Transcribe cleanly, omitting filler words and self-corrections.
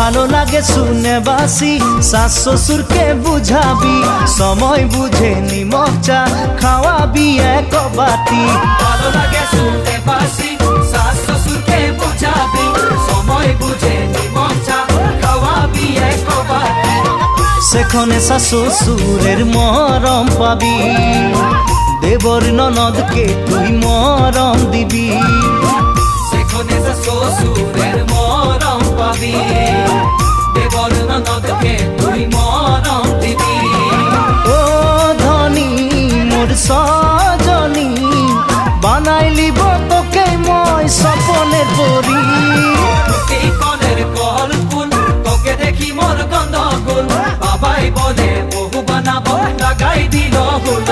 ভালো লাগে শুনে বাসি, শাশ শ্বশুরকে বুঝাবি, সময় বুঝে নিমক চা খাওয়াবি এক বাটি। ভালো লাগে শুনে বাসি, শাশ শ্বশুরকে বুঝাবি, সময় বুঝে নিমক চা খাওয়াবি এক বাটি। সেখানে শাশ শ্বশুরের মরম পাবি, দেবর ননদকে তুই মরম দিবি। সেখানে শ্বশুরের মরম পাবি, দেবর ননদকে তুই মরম দিবি। ও ধনী মোর সজনী, বানাইলিব তোকে মই স্বপনের পরি। এই কলের কল ফুল, তোকে দেখি মোর গন্ধ গুল, বাবাই বলে বহু বানাবো লাগাই দিল হুল।